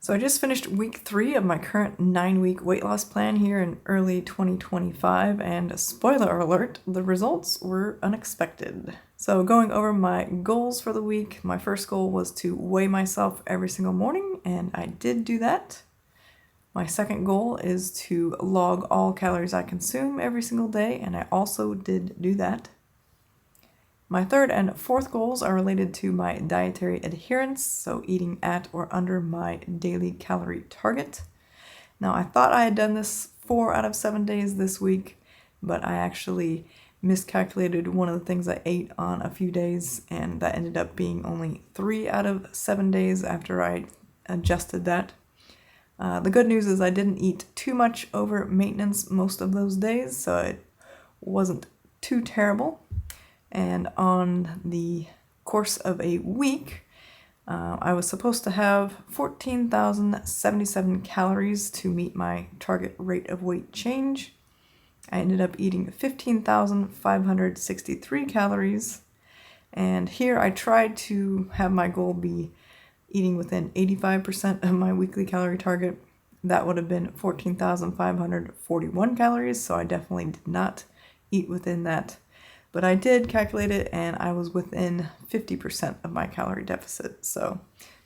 So I just finished week 3 of my current 9-week weight loss plan here in early 2025, and spoiler alert, the results were unexpected. So going over my goals for the week, my first goal was to weigh myself every single morning, and I did do that. My second goal is to log all calories I consume every single day, and I also did do that. My third and fourth goals are related to my dietary adherence, so eating at or under my daily calorie target. Now, I thought I had done this 4 out of 7 days this week, but I actually miscalculated one of the things I ate on a few days, and that ended up being only 3 out of 7 days after I adjusted that. The good news is I didn't eat too much over maintenance most of those days, so it wasn't too terrible. And on the course of a week, I was supposed to have 14,077 calories to meet my target rate of weight change. I ended up eating 15,563 calories. And here I tried to have my goal be eating within 85% of my weekly calorie target. That would have been 14,541 calories, so I definitely did not eat within that. But I did calculate it, and I was within 50% of my calorie deficit. So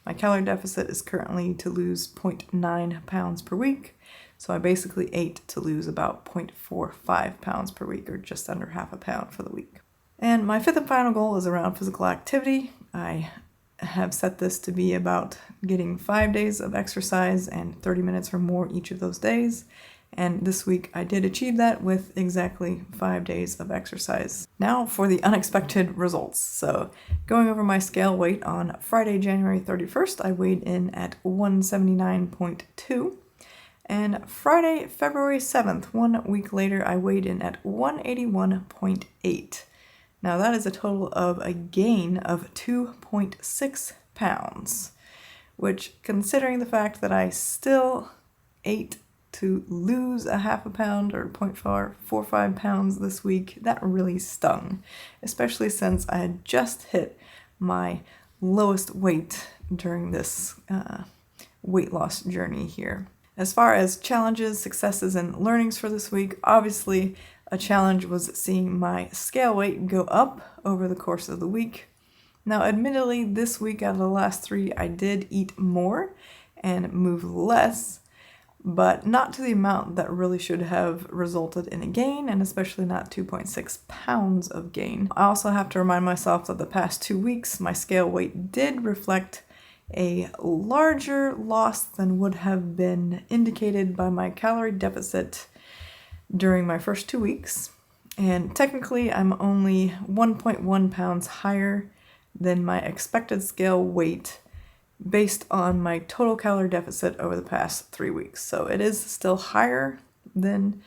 my calorie deficit is currently to lose 0.9 pounds per week. So I basically ate to lose about 0.45 pounds per week, or just under half a pound for the week. And my fifth and final goal is around physical activity. I have set this to be about getting 5 days of exercise and 30 minutes or more each of those days. And this week I did achieve that with exactly 5 days of exercise. Now for the unexpected results. So going over my scale weight on Friday, January 31st, I weighed in at 179.2. And Friday, February 7th, 1 week later, I weighed in at 181.8. Now that is a total of a gain of 2.6 pounds, which, considering the fact that I still ate to lose a half a pound or 0.45 pounds this week, that really stung, especially since I had just hit my lowest weight during this weight loss journey here. As far as challenges, successes, and learnings for this week, obviously a challenge was seeing my scale weight go up over the course of the week. Now, admittedly, this week out of the last 3, I did eat more and move less, but not to the amount that really should have resulted in a gain, and especially not 2.6 pounds of gain. I also have to remind myself that the past 2 weeks, my scale weight did reflect a larger loss than would have been indicated by my calorie deficit during my first 2 weeks. And technically, I'm only 1.1 pounds higher than my expected scale weight based on my total calorie deficit over the past 3 weeks. So it is still higher than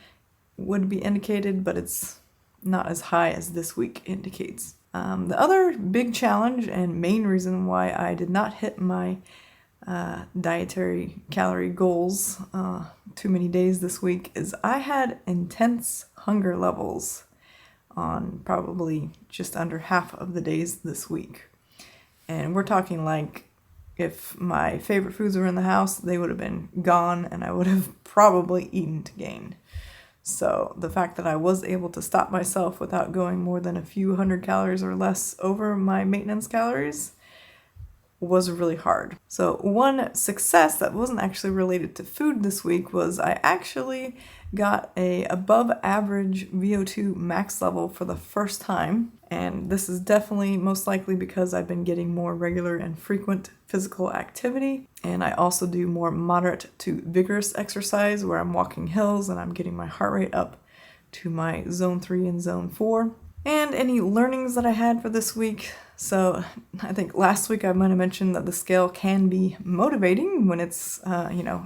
would be indicated, but it's not as high as this week indicates. The other big challenge and main reason why I did not hit my dietary calorie goals too many days this week is I had intense hunger levels on probably just under half of the days this week. And we're talking like, if my favorite foods were in the house, they would have been gone and I would have probably eaten to gain. So the fact that I was able to stop myself without going more than a few hundred calories or less over my maintenance calories was really hard. So one success that wasn't actually related to food this week was I actually got a above average VO2 max level for the first time. And this is definitely most likely because I've been getting more regular and frequent physical activity. And I also do more moderate to vigorous exercise where I'm walking hills and I'm getting my heart rate up to my zone 3 and zone 4. And any learnings that I had for this week. So I think last week I might have mentioned that the scale can be motivating when it's,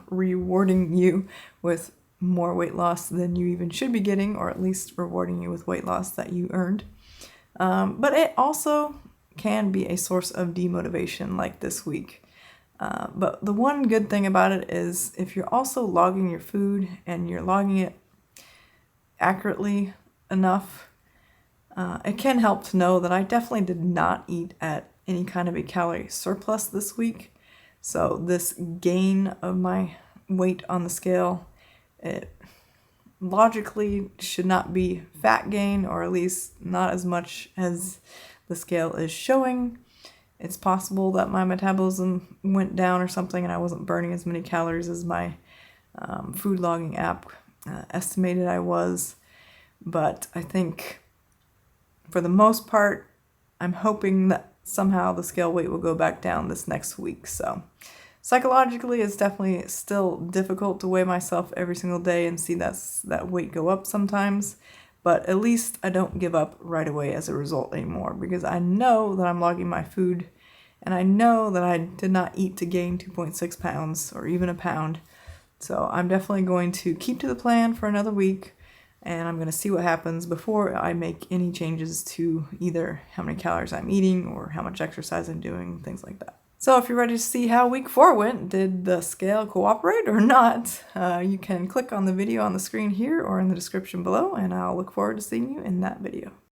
rewarding you with more weight loss than you even should be getting, or at least rewarding you with weight loss that you earned. But it also can be a source of demotivation like this week. But the one good thing about it is if you're also logging your food and you're logging it accurately enough, it can help to know that I definitely did not eat at any kind of a calorie surplus this week. So this gain of my weight on the scale, it logically should not be fat gain, or at least not as much as the scale is showing. It's possible that my metabolism went down or something and I wasn't burning as many calories as my food logging app estimated I was. But I think for the most part, I'm hoping that somehow the scale weight will go back down this next week. So psychologically, it's definitely still difficult to weigh myself every single day and see that weight go up sometimes. But at least I don't give up right away as a result anymore, because I know that I'm logging my food and I know that I did not eat to gain 2.6 pounds or even a pound. So I'm definitely going to keep to the plan for another week, and I'm going to see what happens before I make any changes to either how many calories I'm eating or how much exercise I'm doing, things like that. So if you're ready to see how week 4 went, did the scale cooperate or not, you can click on the video on the screen here or in the description below, and I'll look forward to seeing you in that video.